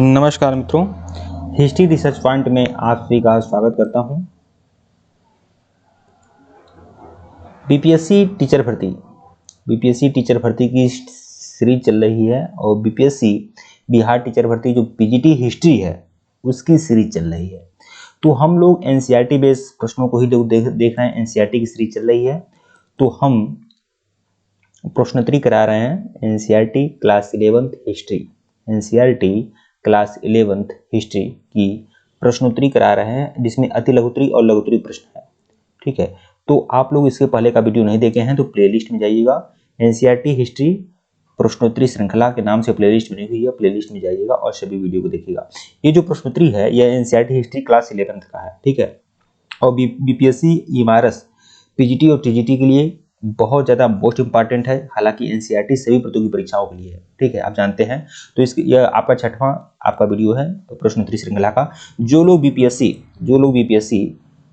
नमस्कार मित्रों, history research point में आप सभी का स्वागत करता हूं। बीपीएससी टीचर भर्ती की सीरीज चल रही है और बीपीएससी बिहार टीचर भर्ती जो पीजीटी हिस्ट्री है उसकी सीरीज चल रही है। तो हम लोग एनसीईआरटी बेस्ड प्रश्नों को ही देख रहे हैं। एनसीईआरटी की सीरीज चल रही है तो हम प्रश्नोत्तरी करा रहे हैं NCERT class 11th history. NCERT class 11th history की प्रश्नोत्तरी करा रहे हैं जिसमें अति लघुत्तरी और लघुत्तरी प्रश्न है। ठीक है, तो आप लोग इसके पहले का वीडियो नहीं देखे हैं तो प्लेलिस्ट में जाइएगा। एनसीईआरटी हिस्ट्री प्रश्नोत्तरी श्रृंखला के नाम से प्लेलिस्ट बनी हुई है, प्लेलिस्ट में जाइएगा और सभी वीडियो को देखिएगा। ये जो प्रश्नोत्तरी है यह एनसीईआरटी हिस्ट्री क्लास 11th का है। ठीक है, और बीपीएससी इमारस पीजीटी और टीजीटी के लिए बहुत ज़्यादा मोस्ट इंपॉर्टेंट है। हालांकि एनसीईआरटी सभी प्रतियोगी परीक्षाओं के लिए है। ठीक है, आप जानते हैं। तो इसके यह आपका छठवां आपका वीडियो है प्रश्नोत्तरी श्रृंखला का। जो लोग बीपीएससी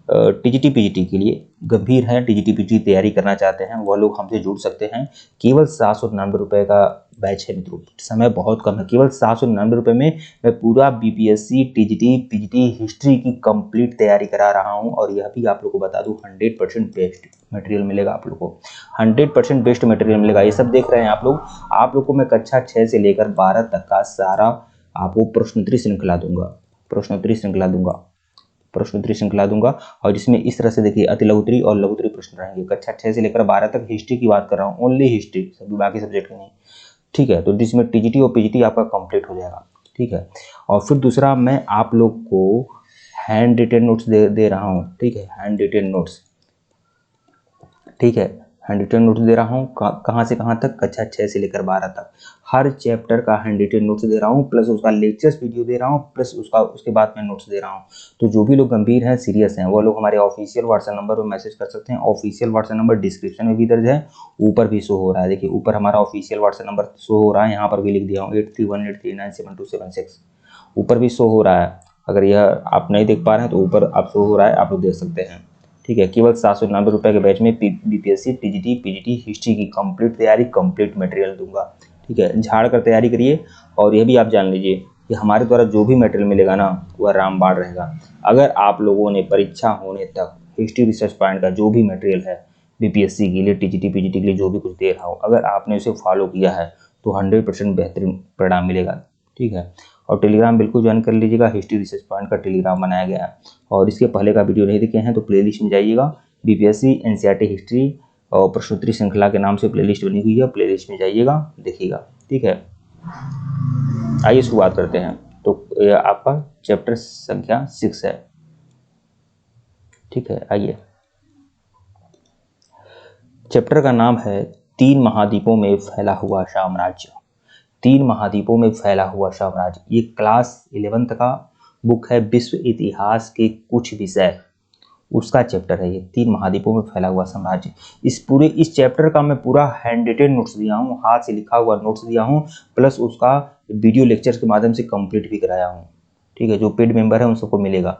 टीजीटी पीजीटी के लिए गंभीर हैं, टीजीटी पीजीटी तैयारी करना चाहते हैं, वह लोग हमसे जुड़ सकते हैं। केवल 799 रुपये का बैच है मित्रों, समय बहुत कम है। केवल 799 रुपये में मैं पूरा बीपीएससी टीजीटी पीजीटी हिस्ट्री की कंप्लीट तैयारी करा रहा हूं। और यह भी आप लोग को बता दूं 100% बेस्ट मटेरियल मिलेगा आप लोग को, 100% बेस्ट मटेरियल मिलेगा। ये सब देख रहे हैं आप लोग को मैं कक्षा 6 से लेकर 12 तक का सारा आपको प्रश्नोत्तरी श्रृंखला दूंगा और जिसमें इस तरह से देखिए अति लघुत्तरी और लघुत्तरी प्रश्न रहेंगे। कक्षा 6 से लेकर 12 तक हिस्ट्री की बात कर रहा हूँ, ओनली हिस्ट्री, सभी बाकी सब्जेक्ट की नहीं। ठीक है, तो जिसमें टीजीटी और पीजीटी आपका कंप्लीट हो जाएगा। ठीक है, और फिर दूसरा मैं आप लोग को हैंड रिटेन नोट्स दे रहा हूँ। ठीक है, हैंड रिटेन नोट्स दे रहा हूँ। कहाँ से कहाँ तक? कक्षा 6 से लेकर 12 तक हर चैप्टर का हैंड रिटेन नोट्स दे रहा हूँ, प्लस उसका लेक्चर्स वीडियो दे रहा हूँ, प्लस उसके बाद में नोट्स दे रहा हूँ। तो जो भी लोग गंभीर हैं, सीरियस हैं, वो लोग हमारे ऑफिशियल व्हाट्सएप नंबर पर मैसेज कर सकते हैं। ऑफिशियल व्हाट्सएप नंबर डिस्क्रिप्शन में भी दर्ज है, ऊपर भी शो हो रहा है। देखिए ऊपर हमारा ऑफिशियल व्हाट्सएप नंबर शो हो रहा है, यहाँ पर भी लिख दिया हूँ 8318397276, ऊपर भी शो हो रहा है। अगर यह आप नहीं देख पा रहे हैं तो ऊपर आप शो हो रहा है, आप लोग देख सकते हैं। ठीक है, केवल 799 रुपये के बैच में बीपीएससी टीजीटी पीजीटी हिस्ट्री की कंप्लीट तैयारी, कंप्लीट मटेरियल दूंगा। ठीक है, झाड़ कर तैयारी करिए। और यह भी आप जान लीजिए कि हमारे द्वारा जो भी मटेरियल मिलेगा ना वह रामबाण रहेगा। अगर आप लोगों ने परीक्षा होने तक हिस्ट्री रिसर्च पॉइंट का जो भी मटेरियल है बीपीएससी के लिए, टीजीटी पीजीटी के लिए जो भी कुछ दे रहा हो, अगर आपने उसे फॉलो किया है तो 100% बेहतरीन परिणाम मिलेगा। ठीक है, और टेलीग्राम बिल्कुल ज्वाइन कर लीजिएगा। हिस्ट्री रिसर्च पॉइंट का टेलीग्राम बनाया गया है और इसके पहले का वीडियो नहीं देखे हैं तो प्लेलिस्ट में जाइएगा। बीपीएससी एनसीईआरटी हिस्ट्री और प्रश्नोत्तरी श्रृंखला के नाम से प्लेलिस्ट बनी हुई है, प्लेलिस्ट में जाइएगा, देखिएगा। ठीक है, आइए शुरुआत करते हैं। तो यह आपका चैप्टर संख्या 6 है। ठीक है, आइए। चैप्टर का नाम है 3 महाद्वीपों में फैला हुआ साम्राज्य। 3 महाद्वीपों में फैला हुआ साम्राज्य, ये क्लास 11th का बुक है, विश्व इतिहास के कुछ विषय, उसका चैप्टर है ये, 3 महाद्वीपों में फैला हुआ साम्राज्य। इस चैप्टर का मैं पूरा हैंड रिटेन नोट्स दिया हूँ, हाथ से लिखा हुआ नोट्स दिया हूँ, प्लस उसका वीडियो लेक्चर्स के माध्यम से कंप्लीट भी कराया हूँ। ठीक है, जो पेड मेंबर है उन सबको मिलेगा।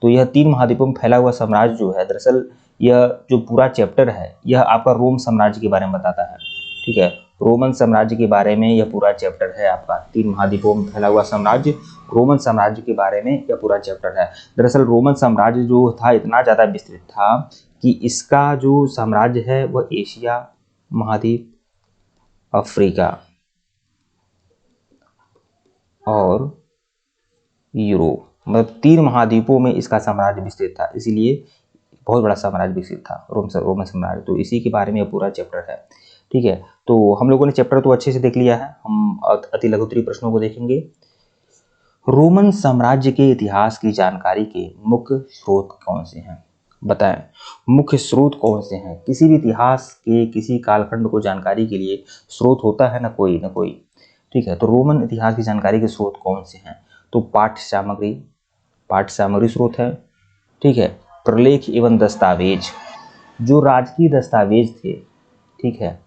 तो यह 3 महाद्वीपों में फैला हुआ साम्राज्य जो है, दरअसल यह जो पूरा चैप्टर है यह आपका रोम साम्राज्य के बारे में बताता है। ठीक है, रोमन साम्राज्य के बारे में यह पूरा चैप्टर है आपका। 3 महाद्वीपों में फैला हुआ साम्राज्य, रोमन साम्राज्य के बारे में यह पूरा चैप्टर है। दरअसल रोमन साम्राज्य जो था इतना ज़्यादा विस्तृत था कि इसका जो साम्राज्य है वह एशिया महाद्वीप, अफ्रीका और यूरोप, मतलब 3 महाद्वीपों में इसका साम्राज्य विस्तृत था, इसीलिए बहुत बड़ा साम्राज्य विकसित था रोमन साम्राज्य। तो इसी के बारे में यह पूरा चैप्टर है। ठीक है, तो हम लोगों ने चैप्टर तो अच्छे से देख लिया है, हम अति लघुत्तरी प्रश्नों को देखेंगे। रोमन साम्राज्य के इतिहास की जानकारी के मुख्य स्रोत कौन से हैं? बताएं, मुख्य स्रोत कौन से हैं? किसी भी इतिहास के किसी कालखंड को जानकारी के लिए स्रोत होता है ना कोई। ठीक है, तो रोमन इतिहास की जानकारी के स्रोत कौन से हैं? तो पाठ्य सामग्री स्रोत है। ठीक है, प्रलेख एवं दस्तावेज, जो राजकीय दस्तावेज थे, ठीक है,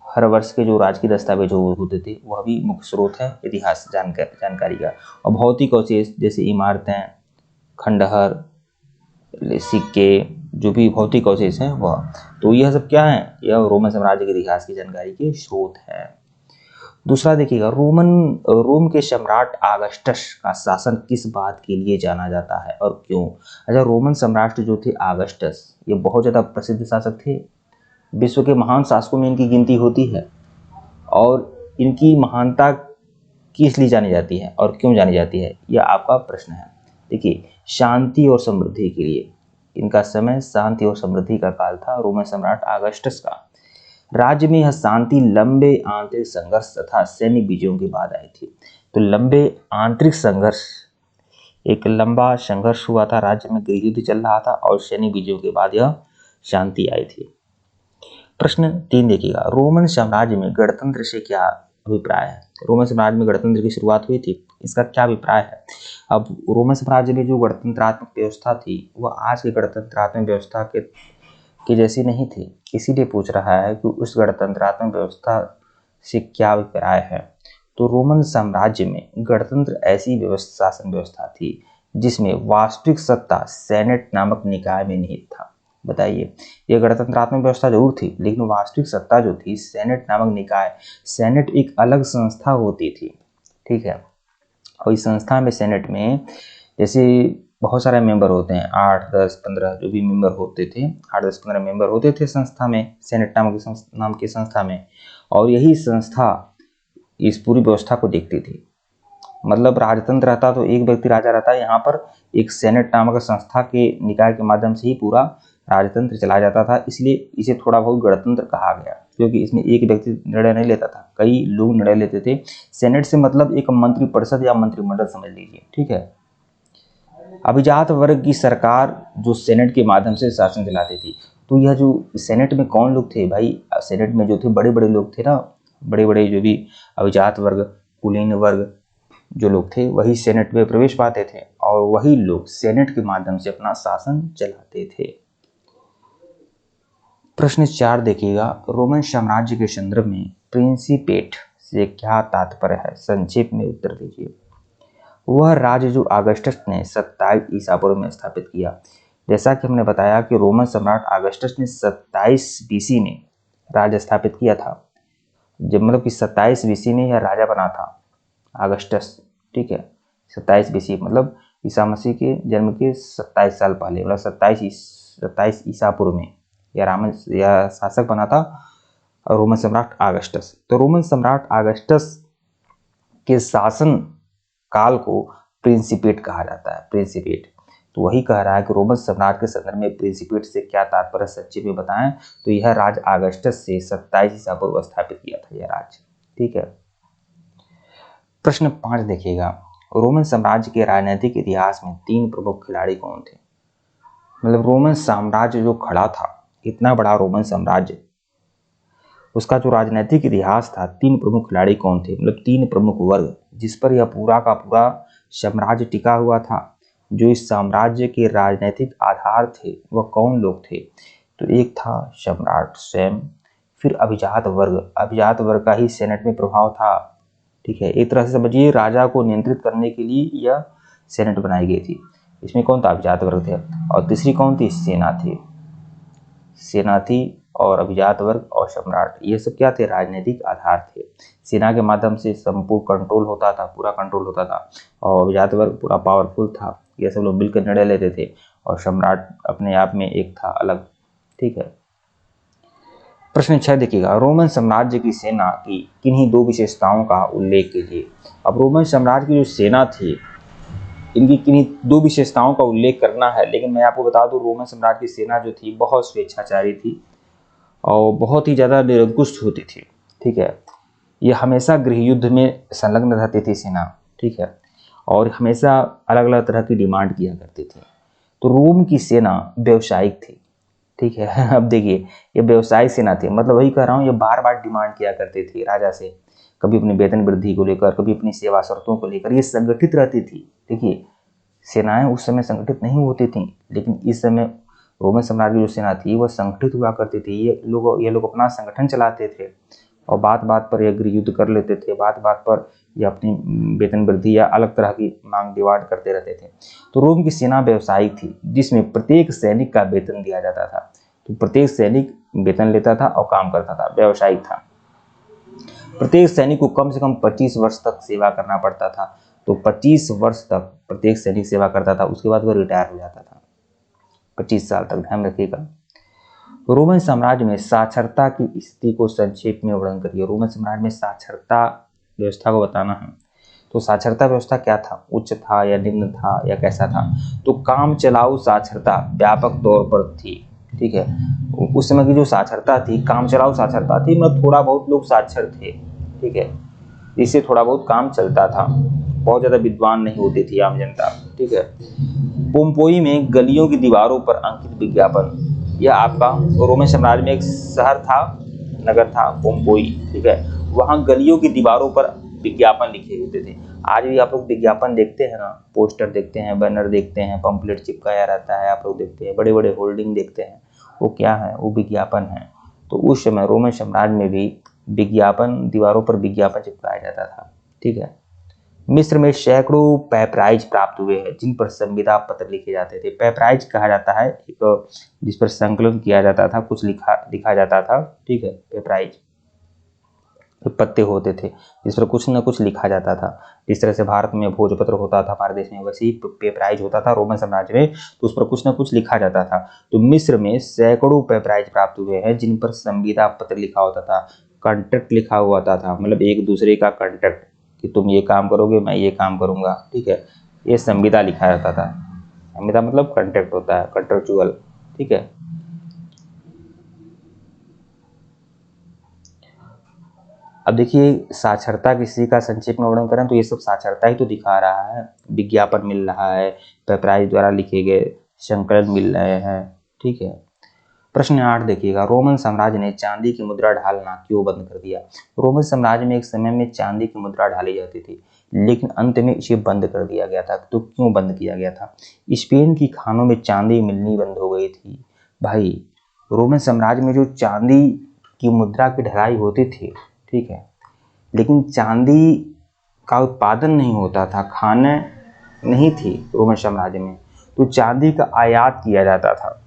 हर वर्ष के जो राजकीय दस्तावेज होते थे वह भी मुख्य स्रोत है इतिहास जानकारी का। और भौतिक अवशेष जैसे इमारतें, खंडहर, सिक्के, जो भी भौतिक अवशेष हैं वह, तो यह सब क्या है? यह रोमन साम्राज्य के इतिहास की जानकारी के स्रोत है। दूसरा देखिएगा, रोम के सम्राट आगस्टस का शासन किस बात के लिए जाना जाता है और क्यों? अच्छा, रोमन सम्राट जो थे आगस्टस, ये बहुत ज़्यादा प्रसिद्ध शासक थे, विश्व के महान शासकों में इनकी गिनती होती है। और इनकी महानता किस लिए जानी जाती है और क्यों जानी जाती है, यह आपका प्रश्न है। देखिए, शांति और समृद्धि के लिए इनका समय शांति और समृद्धि का काल था रोमन सम्राट आगस्टस का। राज्य में यह शांति लंबे आंतरिक संघर्ष तथा सैन्य विजयों के बाद आई थी। तो लंबे आंतरिक संघर्ष, एक लंबा संघर्ष हुआ था, राज्य में गृह युद्ध चल रहा था और सैन्य विजयों के बाद यह शांति आई थी। प्रश्न 3 देखिएगा, रोमन साम्राज्य में गणतंत्र से क्या अभिप्राय है? रोमन साम्राज्य में गणतंत्र की शुरुआत हुई थी, इसका क्या अभिप्राय है? अब रोमन साम्राज्य में जो गणतंत्रात्मक व्यवस्था थी वह आज की गणतंत्रात्मक व्यवस्था के जैसी नहीं थी, इसीलिए पूछ रहा है कि उस गणतंत्रात्मक व्यवस्था से क्या अभिप्राय है। तो रोमन साम्राज्य में गणतंत्र ऐसी शासन व्यवस्था थी जिसमें वास्तविक सत्ता सेनेट नामक निकाय में निहित था। बताइए, यह गणतंत्रात्मक व्यवस्था जरूर थी, लेकिन वास्तविक सत्ता जो थी सेनेट नामक निकाय, सेनेट एक अलग संस्था होती थी, ठीक है। और इस संस्था में, सेनेट में जैसे बहुत सारे मेंबर होते हैं, 8, 10, 15 जो भी मेंबर होते थे, 8, 10, 15 मेंबर होते थे संस्था में, सेनेट नाम की संस्था में। और यही संस्था इस पूरी व्यवस्था को देखती थी। मतलब राजतंत्र रहता तो एक व्यक्ति राजा रहता है, यहाँ पर एक सेनेट नामक संस्था के निकाय के माध्यम से ही पूरा राजतंत्र चलाया जाता था, इसलिए इसे थोड़ा बहुत गणतंत्र कहा गया, क्योंकि इसमें एक व्यक्ति निर्णय नहीं लेता था, कई लोग निर्णय लेते थे। सेनेट से मतलब एक मंत्रिपरिषद या मंत्रिमंडल समझ लीजिए, ठीक है। अभिजात वर्ग की सरकार जो सेनेट के माध्यम से शासन चलाती थी। तो यह जो सेनेट में कौन लोग थे भाई? सेनेट में जो थे बड़े बड़े लोग थे ना, बड़े बड़े जो भी अभिजात वर्ग, कुलीन वर्ग जो लोग थे वही सेनेट में प्रवेश पाते थे और वही लोग सेनेट के माध्यम से अपना शासन चलाते थे। प्रश्न 4 देखिएगा, रोमन साम्राज्य के संदर्भ में प्रिंसिपेट से क्या तात्पर्य है? संक्षेप में उत्तर दीजिए। वह राज्य जो आगस्टस ने 27 ईसा पूर्व में स्थापित किया। जैसा कि हमने बताया कि रोमन सम्राट आगस्टस ने 27 बीसी में राज्य स्थापित किया था, जब मतलब कि 27 बीसी में यह राजा बना था आगस्टस, ठीक है। 27 बीसी मतलब ईसा मसीह के जन्म के 27 साल पहले, मतलब 27 ईसा पूर्व में यह शासक बना था रोमन सम्राट आगस्टस। तो रोमन सम्राट आगस्टस के शासन काल को प्रिंसिपेट कहा जाता है, प्रिंसिपेट। तो वही कह रहा है कि रोमन सम्राट के संदर्भ में प्रिंसिपेट से क्या तात्पर्य, संक्षेप में बताएं तो यह राज्य आगस्टस से 27 ईसा पूर्व स्थापित किया था यह राज्य, ठीक है। प्रश्न 5 देखिएगा, रोमन साम्राज्य के राजनीतिक इतिहास में 3 प्रमुख खिलाड़ी कौन थे? मतलब रोमन साम्राज्य जो खड़ा था, इतना बड़ा रोमन साम्राज्य, उसका जो राजनीतिक इतिहास था, 3 प्रमुख खिलाड़ी कौन थे? मतलब 3 प्रमुख वर्ग जिस पर यह पूरा का पूरा साम्राज्य टिका हुआ था, जो इस साम्राज्य के राजनीतिक आधार थे, वह कौन लोग थे? तो एक था सम्राट स्वयं, फिर अभिजात वर्ग का ही सेनेट में प्रभाव था, ठीक है। एक तरह से समझिए राजा को नियंत्रित करने के लिए यह सेनेट बनाई गई थी। इसमें कौन था? अभिजात वर्ग थे। और तीसरी कौन थी? सेना थी और अभिजात वर्ग और सम्राट, ये सब क्या थे? राजनीतिक आधार थे। सेना के माध्यम से संपूर्ण कंट्रोल होता था, पूरा कंट्रोल होता था, और अभिजात वर्ग पूरा पावरफुल था, ये सब लोग मिलकर निर्णय लेते थे, और सम्राट अपने आप में एक था अलग, ठीक है। प्रश्न 6 देखिएगा, रोमन साम्राज्य की सेना की किन्हीं 2 विशेषताओं का उल्लेख कीजिए। अब रोमन साम्राज्य की जो सेना थी, इनकी किन्हीं 2 विशेषताओं का उल्लेख करना है, लेकिन मैं आपको बता दूं रोमन साम्राज्य की सेना जो थी बहुत स्वेच्छाचारी थी और बहुत ही ज़्यादा निरंकुश होती थी, ठीक है। ये हमेशा गृह युद्ध में संलग्न रहती थी सेना, ठीक है, और हमेशा अलग अलग तरह की डिमांड किया करती थी। तो रोम की सेना व्यवसायिक थी, ठीक है। अब देखिए, ये व्यवसायिक सेना थी, मतलब वही कह रहा हूँ, ये बार बार डिमांड किया करती थी राजा से, कभी अपनी वेतन वृद्धि को लेकर, कभी अपनी सेवा शर्तों को लेकर। ये संगठित रहती थी। देखिए, सेनाएं उस समय संगठित नहीं होती थी, लेकिन इस समय रोमन साम्राज्य की जो सेना थी वह संगठित हुआ करती थी। ये लोग अपना संगठन चलाते थे और बात बात पर यह गृह युद्ध कर लेते थे, बात बात पर यह अपनी वेतन वृद्धि या अलग तरह की मांग डिमांड करते रहते थे। तो रोम की सेना व्यवसायिक थी, जिसमें प्रत्येक सैनिक का वेतन दिया जाता था। तो प्रत्येक सैनिक वेतन लेता था और काम करता था, व्यवसायिक था। प्रत्येक सैनिक को कम से कम 25 वर्ष तक सेवा करना पड़ता था। तो 25 वर्ष तक प्रत्येक सैनिक सेवा करता था, उसके बाद वो रिटायर हो जाता था। 25 साल तक, ध्यान रखिएगा। रोमन साम्राज्य में साक्षरता की स्थिति को संक्षेप में वर्णन करिए। रोमन साम्राज्य में साक्षरता व्यवस्था को बताना है। तो साक्षरता व्यवस्था क्या था, उच्च था या निम्न था या कैसा था? तो काम चलाऊ साक्षरता व्यापक तौर पर थी, ठीक है। उस समय की जो साक्षरता थी, काम चलाऊ साक्षरता थी, मतलब थोड़ा बहुत लोग साक्षर थे, ठीक है, इससे थोड़ा बहुत काम चलता था, बहुत ज़्यादा विद्वान नहीं होती थी आम जनता, ठीक है। पोम्पोई में गलियों की दीवारों पर अंकित विज्ञापन, यह आपका रोमन साम्राज्य में एक शहर था, नगर था पोम्पोई, ठीक है। वहाँ गलियों की दीवारों पर विज्ञापन लिखे होते थे। आज भी आप लोग विज्ञापन देखते हैं ना, पोस्टर देखते हैं, बैनर देखते हैं, पंपलेट चिपकाया रहता है, आप लोग देखते हैं, बड़े बड़े होल्डिंग देखते हैं, वो क्या है, वो विज्ञापन है। तो उस समय रोमन साम्राज्य में भी विज्ञापन, दीवारों पर विज्ञापन चिपकाया जाता था, ठीक है। मिस्र में सैकड़ों पेपराइज प्राप्त हुए हैं जिन पर संविदा पत्र लिखे जाते थे। पेपराइज कहा जाता है एक जिस पर संकलन किया जाता था, कुछ लिखा जाता था, ठीक है। पेपराइज पत्ते होते थे जिस पर कुछ न कुछ लिखा जाता था। जिस तरह से भारत में भोजपत्र होता था हमारे देश में, वैसे ही पेपराइज होता था रोमन साम्राज्य में, तो उस पर कुछ न कुछ लिखा जाता था। तो मिस्र में सैकड़ों पेपराइज प्राप्त हुए हैं जिन पर संविदा पत्र लिखा होता था, कॉन्ट्रैक्ट लिखा हुआ था, मतलब एक दूसरे का कॉन्ट्रैक्ट कि तुम ये काम करोगे, मैं ये काम करूंगा, ठीक है। ये संविदा लिखा जाता था। संविदा मतलब कॉन्ट्रैक्ट होता है, कॉन्ट्रैक्चुअल, ठीक है। अब देखिए साक्षरता किसी का संक्षेप में वर्णन करें तो ये सब साक्षरता ही तो दिखा रहा है। विज्ञापन मिल रहा है, पेपराइज द्वारा लिखे गए संकलन मिल रहे हैं, ठीक है। प्रश्न 8 देखिएगा, रोमन साम्राज्य ने चांदी की मुद्रा ढालना क्यों बंद कर दिया? रोमन साम्राज्य में एक समय में चांदी की मुद्रा ढाली जाती थी, लेकिन अंत में इसे बंद कर दिया गया था। तो क्यों बंद किया गया था? स्पेन की खानों में चांदी मिलनी बंद हो गई थी। भाई रोमन साम्राज्य में जो चांदी की मुद्रा की ढलाई होती थी, ठीक है, लेकिन चांदी का उत्पादन नहीं होता था, खाने नहीं थी रोमन साम्राज्य में, तो चांदी का आयात किया जाता था,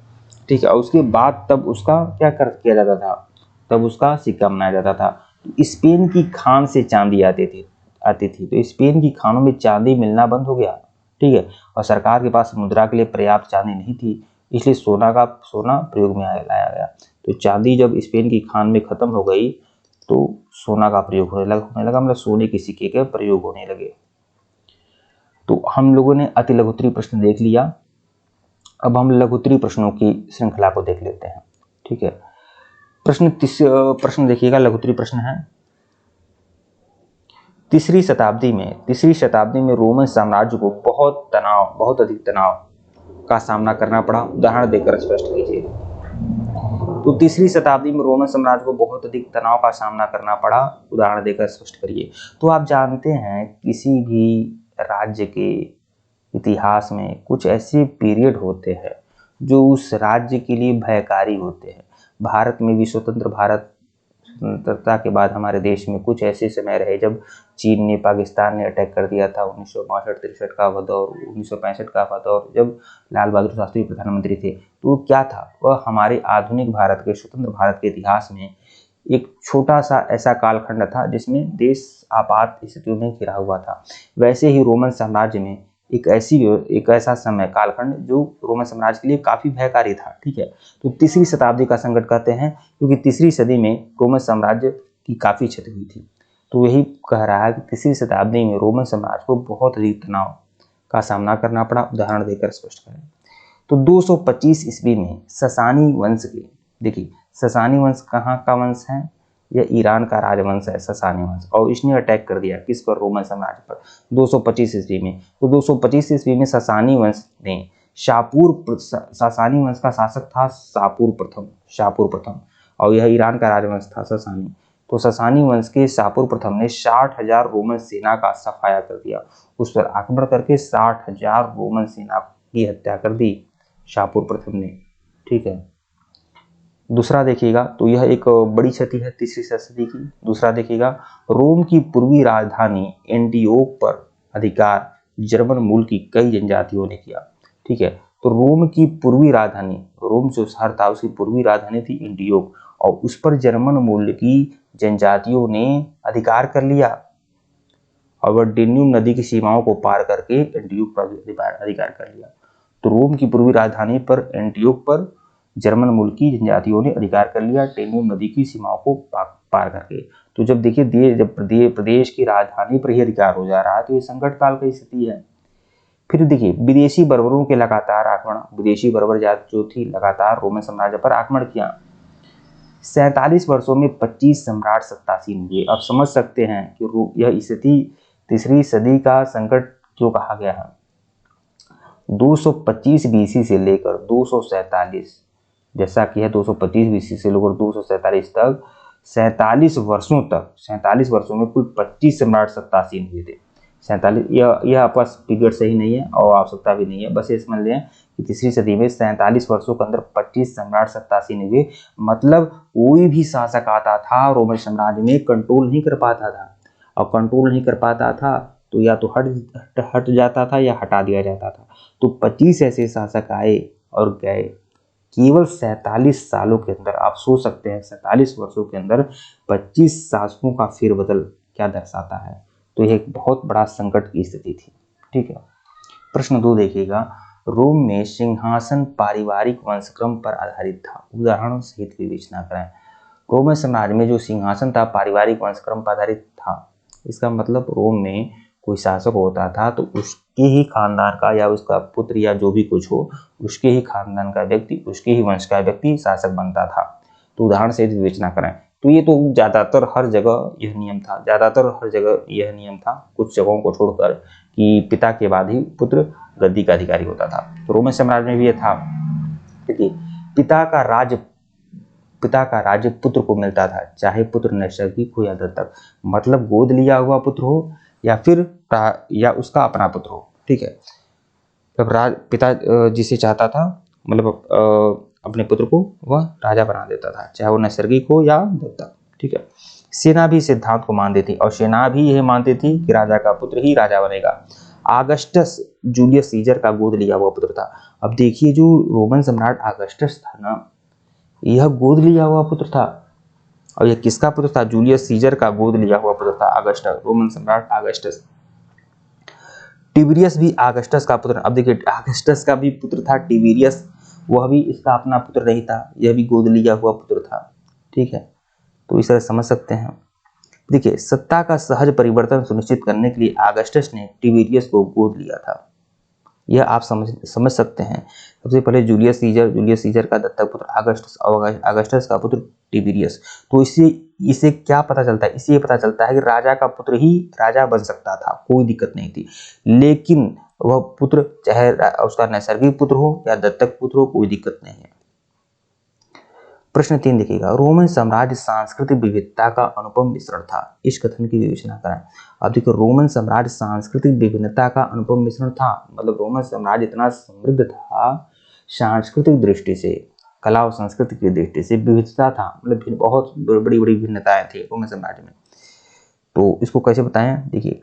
ठीक है। और उसके बाद तब उसका क्या किया जाता था, तब उसका सिक्का बनाया जाता था। तो स्पेन की खान से चांदी आती थी, तो स्पेन की खानों में चांदी मिलना बंद हो गया, ठीक है। और सरकार के पास मुद्रा के लिए पर्याप्त चांदी नहीं थी, इसलिए सोना प्रयोग में लाया गया। तो चांदी जब स्पेन की खान में खत्म हो गई तो सोना का प्रयोग होने लगा, मतलब सोने के सिक्के के प्रयोग होने लगे। तो हम लोगों ने अति लघुत्तरीय प्रश्न देख लिया। अब हम लघुत्तरीय प्रश्नों की श्रृंखला को देख लेते हैं, ठीक है। प्रश्न देखिएगा, लघुत्तरीय प्रश्न है, तीसरी शताब्दी में रोमन साम्राज्य को बहुत अधिक तनाव का सामना करना पड़ा, उदाहरण देकर स्पष्ट कीजिए। तो तीसरी शताब्दी में रोमन साम्राज्य को बहुत अधिक तनाव का सामना करना पड़ा, उदाहरण देकर स्पष्ट करिए। तो आप जानते हैं किसी भी राज्य के इतिहास में कुछ ऐसे पीरियड होते हैं जो उस राज्य के लिए भयकारी होते हैं। भारत में भी स्वतंत्रता के बाद हमारे देश में कुछ ऐसे समय रहे जब चीन ने, पाकिस्तान ने अटैक कर दिया था। 1962-63 का वह दौर, 1965 का वह दौर, जब लाल बहादुर शास्त्री प्रधानमंत्री थे। तो क्या था, वह हमारे आधुनिक भारत के, स्वतंत्र भारत के इतिहास में एक छोटा सा ऐसा कालखंड था जिसमें देश आपात स्थितियों में घिरा हुआ था। वैसे ही रोमन साम्राज्य में एक ऐसा समय कालखंड जो रोमन साम्राज्य के लिए काफी भयकारी था, ठीक है। तो तीसरी शताब्दी का संकट कहते हैं क्योंकि तीसरी सदी में रोमन साम्राज्य की काफी क्षति हुई थी। तो यही कह रहा है कि तीसरी शताब्दी में रोमन साम्राज्य को बहुत अधिक तनाव का सामना करना पड़ा, उदाहरण देकर स्पष्ट करें। तो 225 ईस्वी में ससानी वंश के, देखिए ससानी वंश कहाँ का वंश है, यह ईरान का राजवंश है ससानी वंश, और इसने अटैक कर दिया किस पर, रोमन साम्राज्य पर 225 ईस्वी में। तो 225 ईस्वी में ससानी वंश ने ससानी वंश का शासक था शापूर प्रथम, और यह ईरान का राजवंश था ससानी। तो ससानी वंश के शापूर प्रथम ने 60,000 रोमन सेना का सफाया कर दिया, उस पर आक्रमण करके 60,000 रोमन सेना की हत्या कर दी शापूर प्रथम ने, ठीक है। दूसरा देखिएगा, तो यह एक बड़ी क्षति है तीसरी सदी की। दूसरा देखिएगा, रोम की पूर्वी राजधानी एंटियोक पर अधिकार जर्मन मूल की कई जनजातियों ने किया, ठीक है। तो रोम की पूर्वी राजधानी, रोम जो शहर था उसकी पूर्वी राजधानी थी एंटियोक, और उस पर जर्मन मूल की जनजातियों ने अधिकार कर लिया और वह डेन्यूब नदी की सीमाओं को पार करके एंटियोक पर अधिकार कर लिया। तो रोम की पूर्वी राजधानी पर एंटियोक पर जर्मन मूल की जनजातियों ने अधिकार कर लिया डेन्यूब नदी की सीमाओं को पार करके। तो जब देखिए जब प्रदेश की राजधानी पर ही अधिकार हो जा रहा है तो ये संकट काल की स्थिति है। फिर देखिए विदेशी बर्बरों के लगातार आक्रमण, विदेशी बर्बर जाति जो थी लगातार रोमन साम्राज्य पर आक्रमण किया। 47 वर्षों में 25 सम्राट सत्तासीन हुए। अब समझ सकते हैं कि यह स्थिति तीसरी सदी का संकट क्यों कहा गया है। 225 बीसी से लेकर 247, जैसा कि है 225 बीसी से लेकर 247 तक 47 वर्षों में कुल 25 सम्राट सत्तासीन हुए थे। 47, यह आपस पीरियड सही नहीं है और आवश्यकता भी नहीं है, बस ये समझ लें कि तीसरी सदी में 47 वर्षों के अंदर 25 सम्राट सत्तासीन हुए। मतलब कोई भी शासक आता था रोमन साम्राज्य में कंट्रोल नहीं कर पाता था, और कंट्रोल नहीं कर पाता था तो या तो हट जाता था या हटा दिया जाता था। तो 25 ऐसे शासक आए और गए केवल 47 सालों के अंदर। आप सोच सकते हैं 47 वर्षों के अंदर 25 शासकों का फेरबदल क्या दर्शाता है। तो यह एक बहुत बड़ा संकट की स्थिति थी। ठीक है, प्रश्न 2 देखिएगा, रोम में सिंहासन पारिवारिक वंशक्रम पर आधारित था, उदाहरणों सहित विवेचना करें। रोमन साम्राज्य में जो सिंहासन था पारिवारिक वंशक्रम पर आधारित था। इसका मतलब रोम में कोई शासक होता था तो उसके ही खानदान का या उसका पुत्र या जो भी कुछ हो उसके ही खानदान का व्यक्ति, उसके ही वंश का व्यक्ति शासक बनता था। तो उदाहरण से विवेचना करें तो ये तो ज़्यादातर हर जगह यह नियम था, कुछ जगहों को छोड़कर कि पिता के बाद ही पुत्र गद्दी का अधिकारी होता था। तो रोमन साम्राज्य में भी यह था। देखिए पिता का राज्य पुत्र को मिलता था, चाहे पुत्र नैसर्गिक हो या दत्तक, मतलब गोद लिया हुआ पुत्र हो या फिर या उसका अपना पुत्र हो। ठीक है, जब पिता जिसे चाहता था मतलब अपने पुत्र को वह राजा बना देता था, चाहे वो नैसर्गिक हो या दत्तक। ठीक है, सेना भी सिद्धांत को मानती थी और सेना भी यह मानती थी कि राजा का पुत्र ही राजा बनेगा। आगस्टस जूलियस सीजर का गोद लिया हुआ पुत्र था। अब देखिए जो रोमन सम्राट आगस्टस था ना, यह गोद लिया हुआ पुत्र था। और यह किसका पुत्र था? जूलियस सीजर का गोद लिया हुआ पुत्र था आगस्टस, रोमन सम्राट आगस्टस। टिबेरियस भी आगस्टस का पुत्र। अब देखिए आगस्टस का भी पुत्र था टिबेरियस, वह भी इसका अपना पुत्र नहीं था, यह भी गोद लिया हुआ पुत्र था। ठीक है, तो इसे समझ सकते हैं। देखिए सत्ता का सहज परिवर्तन सुनिश्चित करने के लिए आगस्टस ने टिबेरियस को गोद लिया था, यह आप समझ सकते हैं। सबसे पहले जूलियस सीजर का दत्तक पुत्र आगस्टस और आगस्टस का पुत्र टिबेरियस। तो इससे क्या पता चलता है? इससे पता चलता है कि राजा का पुत्र ही राजा बन सकता था, कोई दिक्कत नहीं थी। लेकिन वह पुत्र चाहे उसका नैसर्गिक पुत्र हो या दत्तक पुत्र हो, कोई दिक्कत नहीं है। प्रश्न 3 देखिएगा, रोमन साम्राज्य सांस्कृतिक विविधता का अनुपम मिश्रण था, इस कथन की विवेचना करें। अब देखिए रोमन साम्राज्य सांस्कृतिक विभिन्नता का अनुपम मिश्रण था, मतलब रोमन साम्राज्य इतना समृद्ध था सांस्कृतिक दृष्टि से, कला और संस्कृति की दृष्टि से विविधता था, मतलब बहुत बड़ी बड़ी भिन्नताएं थी रोमन साम्राज्य में। तो इसको कैसे बताएं? देखिए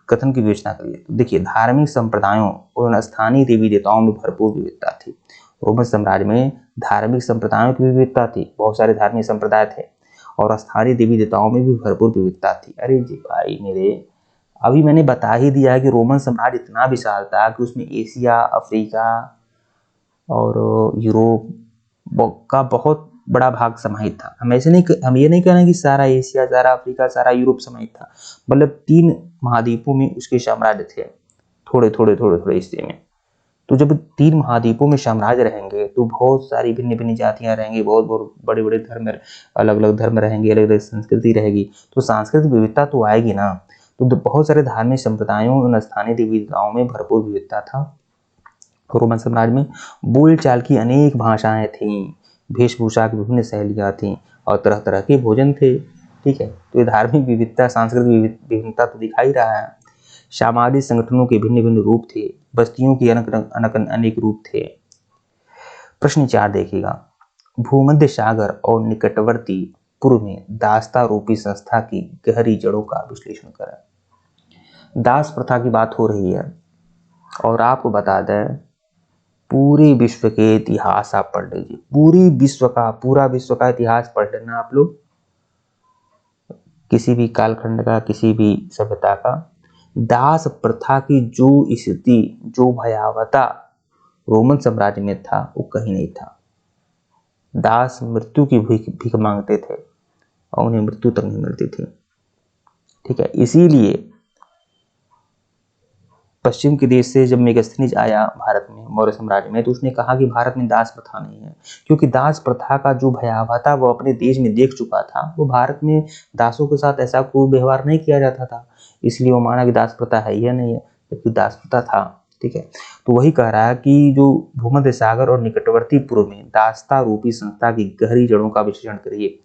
कथन की विवेचना करिए। देखिए धार्मिक संप्रदायों और स्थानीय देवी देवताओं में भरपूर विविधता थी। रोमन साम्राज्य में धार्मिक संप्रदायों की विविधता थी, बहुत सारे धार्मिक संप्रदाय थे, और स्थानीय देवी देवताओं में भी भरपूर विविधता थी। अरे जी भाई मेरे, अभी मैंने बता ही दिया है कि रोमन साम्राज्य इतना विशाल था कि उसमें एशिया, अफ्रीका और यूरोप का बहुत बड़ा भाग समाहित था। हम ये नहीं कह रहे कि सारा एशिया, सारा अफ्रीका, सारा यूरोप समाहित था, मतलब 3 महाद्वीपों में उसके साम्राज्य थे, थोड़े हिस्से में। तो जब 3 महाद्वीपों में साम्राज्य रहेंगे तो बहुत सारी भिन्न भिन्न जातियां रहेंगी, बहुत बड़े बड़े धर्म, अलग अलग धर्म रहेंगे, अलग अलग संस्कृति रहेगी, तो सांस्कृतिक विविधता तो आएगी ना। तो बहुत सारे धार्मिक संप्रदायों और स्थानीय देवी देवताओं में भरपूर विविधता था। रोमन साम्राज्य में बोलचाल की अनेक भाषाएं थीं, वेशभूषा की विभिन्न शैलियां थीं और तरह तरह के भोजन थे। ठीक है, तो ये धार्मिक विविधता, सांस्कृतिक विभिन्नता तो दिखा ही रहा है। सामाजिक संगठनों के भिन्न भिन्न रूप थे, बस्तियों के अनेक रूप थे। प्रश्न 4 देखिएगा, भूमध्य सागर और निकटवर्ती पूर्व में दासता रूपी संस्था की गहरी जड़ों का विश्लेषण करें। दास प्रथा की बात हो रही है और आपको बता दें पूरे विश्व के इतिहास आप पढ़ लीजिए, पूरी विश्व का, पूरा विश्व का इतिहास पढ़ लेना आप लोग, किसी भी कालखंड का, किसी भी सभ्यता का। दास प्रथा की जो स्थिति, जो भयावहता रोमन साम्राज्य में था वो कहीं नहीं था। दास मृत्यु की भीख मांगते थे और उन्हें मृत्यु तक नहीं मिलती थी। ठीक है, इसीलिए पश्चिम के देश से जब मेगास्थनीज आया भारत में, मौर्य साम्राज्य में, तो उसने कहा कि भारत में दास प्रथा नहीं है, क्योंकि दास प्रथा का जो भयावहता वो अपने देश में देख चुका था। वो भारत में दासों के साथ ऐसा कोई व्यवहार नहीं किया जाता था, इसलिए वो माना कि दास प्रथा है या नहीं है, जबकि दास प्रथा था। ठीक है, तो वही कह रहा है कि जो भूमध्य सागर और निकटवर्ती पूर्व में दासता रूपी संस्था की गहरी जड़ों का विश्लेषण करिए।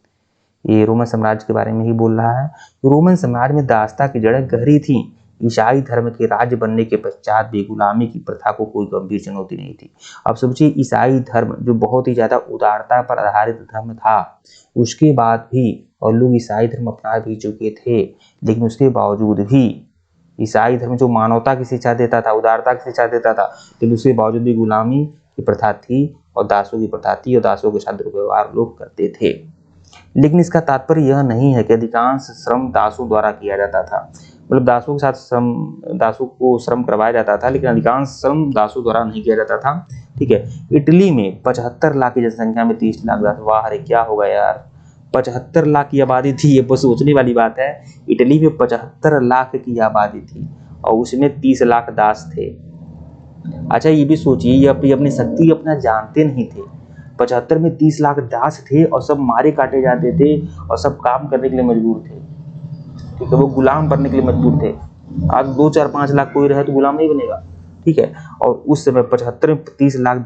ये रोमन साम्राज्य के बारे में ही बोल रहा है। रोमन साम्राज्य में दासता की जड़ें गहरी थी। ईसाई धर्म के राज्य बनने के पश्चात भी गुलामी की प्रथा को कोई गंभीर चुनौती नहीं थी। अब सोचिए, ईसाई धर्म जो बहुत ही ज्यादा उदारता पर आधारित धर्म था, उसके बाद भी, और लोग ईसाई धर्म अपना भी चुके थे, लेकिन उसके बावजूद भी ईसाई धर्म जो मानवता की शिक्षा देता था, उदारता की शिक्षा देता था, लेकिन उसके बावजूद भी गुलामी की प्रथा थी और दासों की प्रथा थी और दासों के साथ दुर्व्यवहार लोग करते थे। लेकिन इसका तात्पर्य यह नहीं है कि अधिकांश श्रम दासों द्वारा किया जाता था। मतलब दासों के साथ श्रम, दासों को श्रम करवाया जाता था, लेकिन अधिकांश श्रम दासों द्वारा नहीं किया जाता था। ठीक है, इटली में 75 लाख की जनसंख्या में 30 लाख दास। वाह, अरे क्या होगा यार, 75 लाख की आबादी थी, ये बस सोचने वाली बात है। इटली में 75 लाख की आबादी थी और उसमें 30 लाख दास थे। अच्छा, ये भी सोचिए, ये अपनी शक्ति अपना जानते नहीं थे। 75 में 30 लाख दास थे और सब मारे काटे जाते थे और सब काम करने के लिए मजबूर थे। ठीक है, वो गुलाम बनने के लिए मजबूर थे। आज 2, 4, 5 लाख कोई रहे तो गुलाम नहीं बनेगा। ठीक है, और उस समय 75 में 30 लाख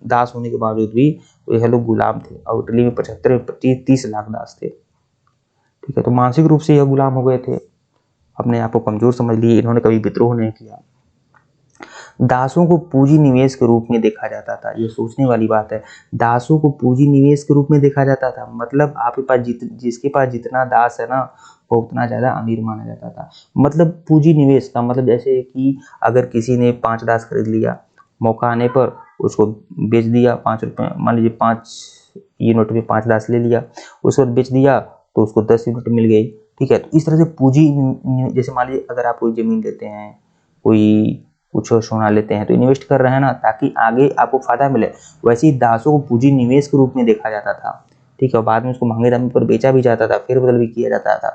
दास होने के बावजूद भी यह लोग गुलाम थे और इटली में 75 में 30 लाख दास थे। ठीक है, तो मानसिक रूप से यह गुलाम हो गए थे, अपने आप को कमजोर समझ लिए, इन्होंने कभी विद्रोह नहीं किया। दासों को पूंजी निवेश के रूप में देखा जाता था। ये सोचने वाली बात है, दासों को पूंजी निवेश के रूप में देखा जाता था। मतलब आपके पास जिसके पास जितना दास है ना, वो उतना ज्यादा अमीर माना जाता था। मतलब पूंजी निवेश का मतलब जैसे कि अगर किसी ने 5 दास खरीद लिया, मौका आने पर उसको बेच दिया 5 रुपये, मान लीजिए 5 यूनिट में 5 दास ले लिया, उसको बेच दिया तो उसको 10 यूनिट मिल गई। ठीक है, तो इस तरह से पूंजी, जैसे मान लीजिए अगर आप कोई जमीन लेते हैं, कोई कुछ सोना लेते हैं, तो इन्वेस्ट कर रहे हैं ना, ताकि आगे आपको फायदा मिले। वैसे ही दासों को पूंजी निवेश के रूप में देखा जाता था। ठीक है, बाद में उसको महंगे दाम पर बेचा भी जाता था, फिर बदल भी किया जाता था।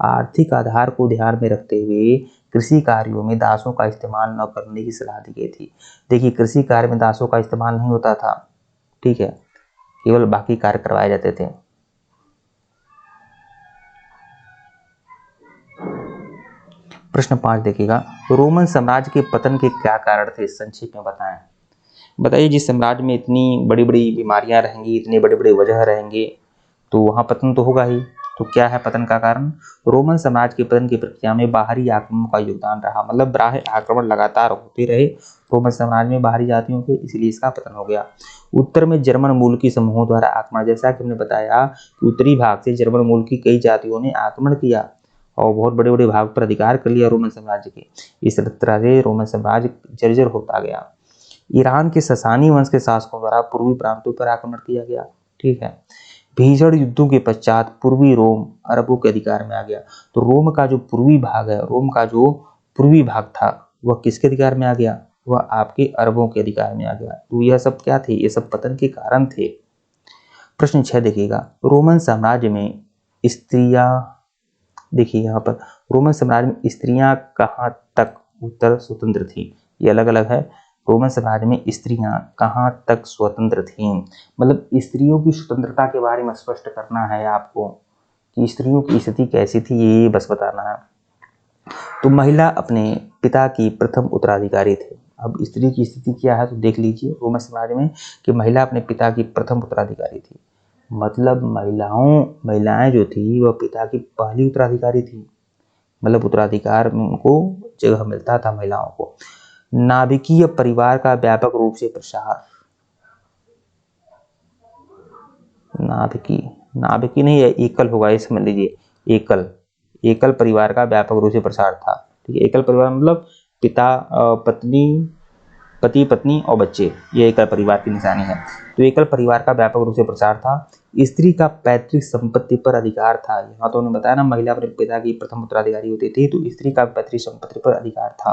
आर्थिक आधार को ध्यान में रखते हुए कृषि कार्यों में दासों का इस्तेमाल न करने की सलाह दी गई थी। देखिए, कृषि कार्य में दासों का इस्तेमाल नहीं होता था। ठीक है, केवल बाकी कार्य करवाए जाते थे। प्रश्न 5 देखिएगा, रोमन साम्राज्य के पतन के क्या कारण थे, संक्षेप में बताएं। बताइए, जिस साम्राज्य में इतनी बड़ी बड़ी बीमारियां रहेंगी, इतने बड़े बड़े वजह रहेंगे, तो वहां पतन तो होगा ही। तो क्या है पतन का कारण? रोमन साम्राज्य के पतन की प्रक्रिया में बाहरी आक्रमण का योगदान रहा। मतलब बाह्य आक्रमण लगातार होते रहे रोमन साम्राज्य में बाहरी जातियों के, इसलिए इसका पतन हो गया। उत्तर में जर्मन मूल की समूहों द्वारा आक्रमण, जैसा कि हमने बताया कि उत्तरी भाग से जर्मन मूल की कई जातियों ने आक्रमण किया और बहुत बड़े बड़े भाग पर अधिकार कर लिया रोमन साम्राज्य के। इस तरह से रोमन साम्राज्य जर्जर होता गया। ईरान के ससानी वंश के शासकों द्वारा पूर्वी प्रांतों पर आक्रमण किया गया। ठीक है, भीषण युद्धों के पश्चात पूर्वी रोम अरबों के अधिकार में आ गया। तो रोम का जो पूर्वी भाग है, रोम का जो पूर्वी भाग था, वह किसके अधिकार में आ गया? वह आपके अरबों के अधिकार में आ गया। तो यह सब क्या थे? ये सब पतन के कारण थे। प्रश्न 6 देखिएगा, रोमन साम्राज्य में स्त्रियां, देखिए यहाँ पर रोमन साम्राज्य में स्त्रियां कहाँ तक उत्तर स्वतंत्र थी? ये अलग अलग है। रोमन साम्राज्य में स्त्रियां कहाँ तक स्वतंत्र थीं? मतलब स्त्रियों की स्वतंत्रता के बारे में स्पष्ट करना है आपको कि स्त्रियों की स्थिति कैसी थी, ये बस बताना है। तो महिला अपने पिता की प्रथम उत्तराधिकारी थे। अब स्त्री की स्थिति क्या है तो देख लीजिए रोमन साम्राज्य में कि महिला अपने पिता की प्रथम उत्तराधिकारी थी। मतलब महिलाएं जो थी वह पिता की पहली उत्तराधिकारी थी। मतलब उत्तराधिकार में उनको जगह मिलता था महिलाओं को। नाभिकीय परिवार का व्यापक रूप से प्रसार, नाभिकी नहीं है, एकल होगा, ये समझ लीजिए। एकल परिवार का व्यापक रूप से प्रसार था। ठीक है, एकल परिवार मतलब पिता, पत्नी पति पत्नी और बच्चे, ये एकल परिवार की निशानी है। तो एकल परिवार का व्यापक रूप से प्रचार था। स्त्री का पैतृक संपत्ति पर अधिकार था। यहाँ तो उन्होंने बताया ना, महिला अपने पिता की प्रथम उत्तराधिकारी होती थी, तो स्त्री का पैतृक संपत्ति पर अधिकार था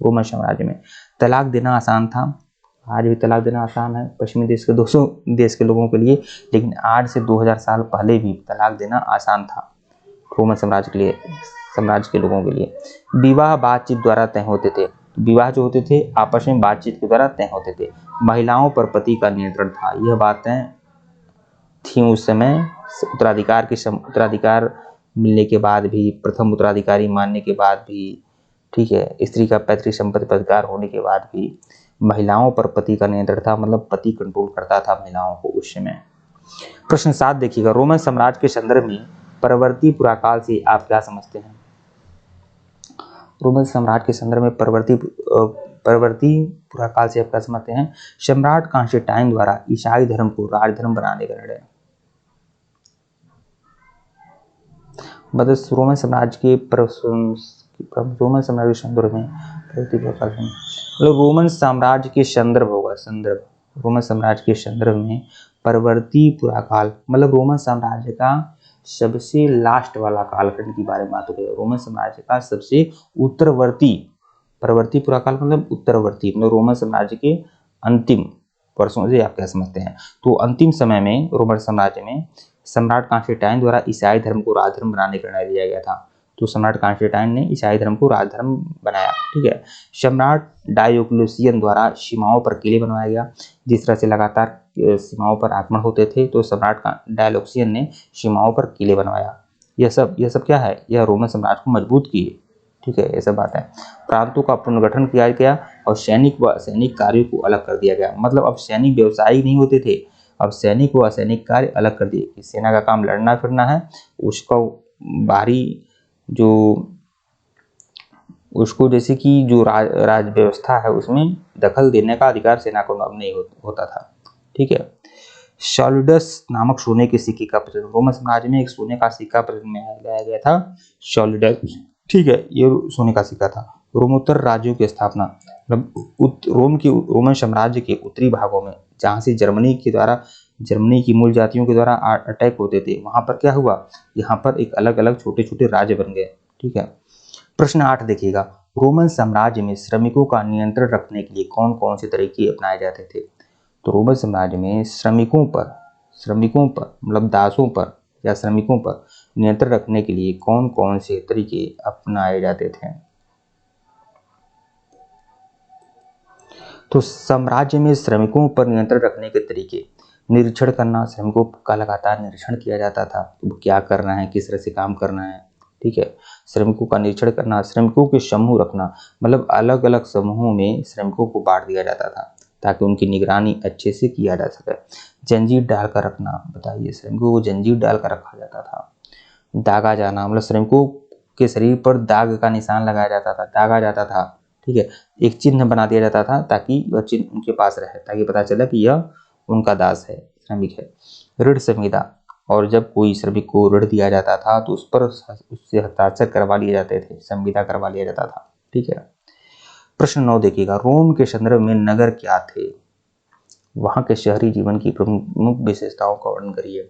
रोमन साम्राज्य में। तलाक देना आसान था। आज भी तलाक देना आसान है पश्चिमी देश के 200 देश के लोगों के लिए, लेकिन आज से 2000 साल पहले भी तलाक देना आसान था रोमन साम्राज्य के लिए, साम्राज्य के लोगों के लिए। विवाह बातचीत द्वारा तय होते थे। विवाह जो होते थे आपस में बातचीत के द्वारा तय होते थे। महिलाओं पर पति का नियंत्रण था। यह बातें थी उस समय। उत्तराधिकार मिलने के बाद भी, प्रथम उत्तराधिकारी मानने के बाद भी, ठीक है, स्त्री का पैतृक संपत्ति पर अधिकार होने के बाद भी महिलाओं पर पति का नियंत्रण था, मतलब पति कंट्रोल करता था महिलाओं को उस समय। प्रश्न 7 देखिएगा, रोमन साम्राज्य के संदर्भ में परवर्ती पुराकाल से आप क्या समझते हैं? रोमन साम्राज्य के संदर्भ में परवर्ती पुराकाल से आप क्या समझते हैं? सम्राट कॉन्स्टेंटाइन द्वारा ईसाई धर्म को राजधर्म बनाने का निर्णय। मतलब रोमन साम्राज्य के संदर्भ में मतलब रोमन साम्राज्य के संदर्भ होगा, संदर्भ, रोमन साम्राज्य के संदर्भ में परवर्ती पुराकाल, मतलब रोमन साम्राज्य का सबसे लास्ट वाला कालखंड की बारे में बात हो रही है। रोमन साम्राज्य का सबसे उत्तरवर्ती, परवर्ती पुराकाल मतलब उत्तरवर्ती, मतलब रोमन साम्राज्य के अंतिम वर्षों से आप क्या समझते हैं? तो अंतिम समय में रोमन साम्राज्य में सम्राट कॉन्स्टेंटाइन द्वारा ईसाई धर्म को राजधर्म बनाने का निर्णय लिया गया था। तो सम्राट कॉन्स्टेंटाइन ने ईसाई धर्म को राजधर्म बनाया, ठीक है। सम्राट डायोक्लेशियन द्वारा सीमाओं पर किले बनवाया गया। जिस तरह से लगातार सीमाओं पर आक्रमण होते थे, तो सम्राट डायोक्लेशियन ने सीमाओं पर किले बनवाया। यह सब क्या है? यह रोमन साम्राज्य को मजबूत किए, ठीक है, ये सब बात है। प्रांतों का पुनर्गठन किया गया और सैनिक व असैनिक कार्यों को अलग कर दिया गया। मतलब अब सैनिक व्यवसायी नहीं होते थे, अब सैनिक व असैनिक कार्य अलग कर दिए कि सेना का काम लड़ना फिरना है, उसका बाहरी जो उसको जैसे कि जो राज व्यवस्था है उसमें दखल देने का अधिकार सेना को अब नहीं होता था, ठीक है। सॉलिडस नामक सोने के सिक्के का प्रचलन, रोमन साम्राज्य में एक सोने का सिक्का प्रचलन में लाया गया था, सॉलिडस, ठीक है, ये सोने का सिक्का था। रोमोत्तर राज्यों की स्थापना, मतलब रोमन साम्राज्य के उत्तरी भागों में जहाँ से जर्मनी की मूल जातियों के द्वारा अटैक होते थे, वहां पर क्या हुआ? यहाँ पर एक अलग अलग छोटे छोटे राज्य बन गए, ठीक है। प्रश्न 8 देखिएगा, रोमन साम्राज्य में श्रमिकों का नियंत्रण रखने के लिए कौन कौन से तरीके अपनाए जाते थे? तो रोमन साम्राज्य में श्रमिकों पर मतलब दासों पर या श्रमिकों पर नियंत्रण रखने के लिए कौन कौन से तरीके अपनाए जाते थे? तो साम्राज्य में श्रमिकों पर नियंत्रण रखने के तरीके, निरीक्षण करना, श्रमिकों का लगातार निरीक्षण किया जाता था, वो क्या कर रहे हैं, किस तरह से काम करना है, ठीक है। श्रमिकों का निरीक्षण करना, श्रमिकों के समूह रखना, मतलब अलग अलग समूहों में श्रमिकों को बांट दिया जाता था ताकि उनकी निगरानी अच्छे से किया जा सके। जंजीर डालकर रखना, बताइए, श्रमिकों को जंजीर डालकर रखा जाता था। दागा जाना, मतलब श्रमिकों के शरीर पर दाग का निशान लगाया जाता था, दागा जाता था, ठीक है, एक चिन्ह बना दिया जाता था ताकि वह चिन्ह उनके पास रहे, ताकि पता चले कि यह उनका दास है, श्रमिक है। ऋण संविदा, और जब कोई श्रमिक को ऋण दिया जाता था तो उससे हस्ताक्षर करवा लिए जाते थे, संविदा करवा लिया जाता था, ठीक है। प्रश्न 9 देखिएगा, रोम के संदर्भ में नगर क्या थे? वहां के शहरी जीवन की प्रमुख विशेषताओं का वर्णन करिए।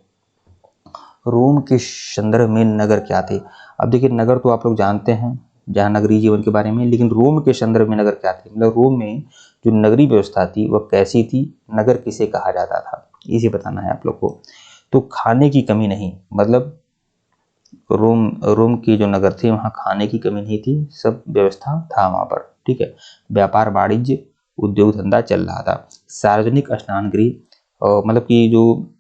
रोम के संदर्भ में नगर क्या थे? अब देखिए, नगर तो आप लोग जानते हैं, जहाँ नगरीय जीवन के बारे में, लेकिन रोम के संदर्भ में नगर क्या थे? मतलब रोम में जो नगरीय व्यवस्था थी वह कैसी थी, नगर किसे कहा जाता था, इसे बताना है आप लोग को। तो खाने की कमी नहीं, मतलब रोम की जो नगर थे वहाँ खाने की कमी नहीं थी, सब व्यवस्था था वहाँ पर, ठीक है। व्यापार वाणिज्य उद्योग धंधा चल रहा था। सार्वजनिक स्नान गृह, मतलब कि जो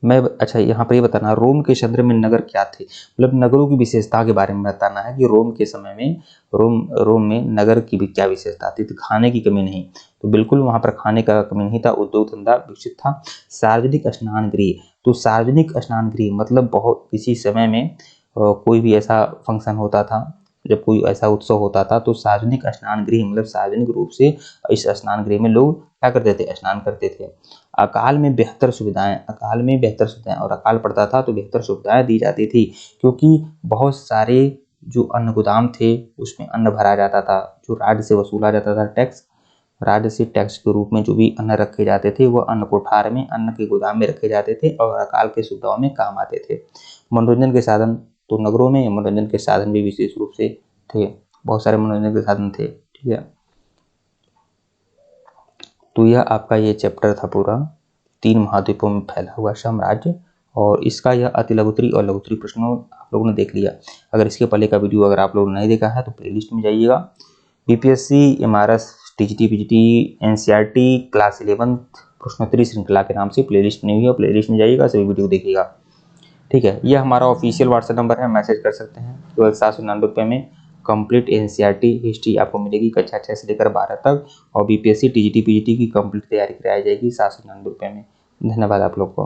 मैं अच्छा यहाँ पर ये बताना, रोम के संदर्भ में नगर क्या थे, मतलब नगरों की विशेषता के बारे में बताना है कि रोम के समय में रोम में नगर की भी क्या विशेषता थी। तो खाने की कमी नहीं, तो बिल्कुल वहाँ पर खाने का कमी नहीं था, उद्योग धंधा विकसित था। सार्वजनिक स्नान गृह, तो सार्वजनिक स्नान गृह मतलब बहुत किसी समय में कोई भी ऐसा फंक्शन होता था, जब कोई ऐसा उत्सव होता था तो सार्वजनिक स्नान गृह मतलब सार्वजनिक रूप से इस स्नान गृह में लोग क्या करते थे? स्नान करते थे। अकाल में बेहतर सुविधाएं, और अकाल पड़ता था तो बेहतर सुविधाएं दी जाती थी, क्योंकि बहुत सारे जो अन्न गोदाम थे उसमें अन्न भरा जाता था, जो राज्य से वसूला जाता था टैक्स, राज्य से टैक्स के रूप में जो भी अन्न रखे जाते थे वह अन्न कोठार में, अन्न के गोदाम में रखे जाते थे और अकाल के सुविधाओं में काम आते थे। मनोरंजन के साधन, तो नगरों में मनोरंजन के साधन भी विशेष रूप से थे, बहुत सारे मनोरंजन के साधन थे। ठीक है, तो यह आपका ये चैप्टर था पूरा 3 महाद्वीपों में फैला हुआ साम्राज्य, और इसका यह अति लघुत्तरी और लघुत्तरी प्रश्नों आप लोगों ने देख लिया। अगर इसके पहले का वीडियो अगर आप लोगों ने नहीं देखा है तो प्लेलिस्ट में जाइएगा, BPSC MRS TGT PGT NCERT class 11 प्रश्नोत्तरी श्रृंखला के नाम से प्लेलिस्ट बनी हुई है, प्लेलिस्ट में जाइएगा, सभी वीडियो देखिएगा। ठीक है, यह हमारा ऑफिशियल व्हाट्सएप नंबर है, मैसेज कर सकते हैं। केवल 799 रुपये में कंप्लीट एनसीईआरटी हिस्ट्री आपको मिलेगी कक्षा 6 से लेकर 12 तक, और बीपीएससी टीजीटी पीजीटी की कंप्लीट तैयारी कराई जाएगी 799 रुपये में। धन्यवाद आप लोग को।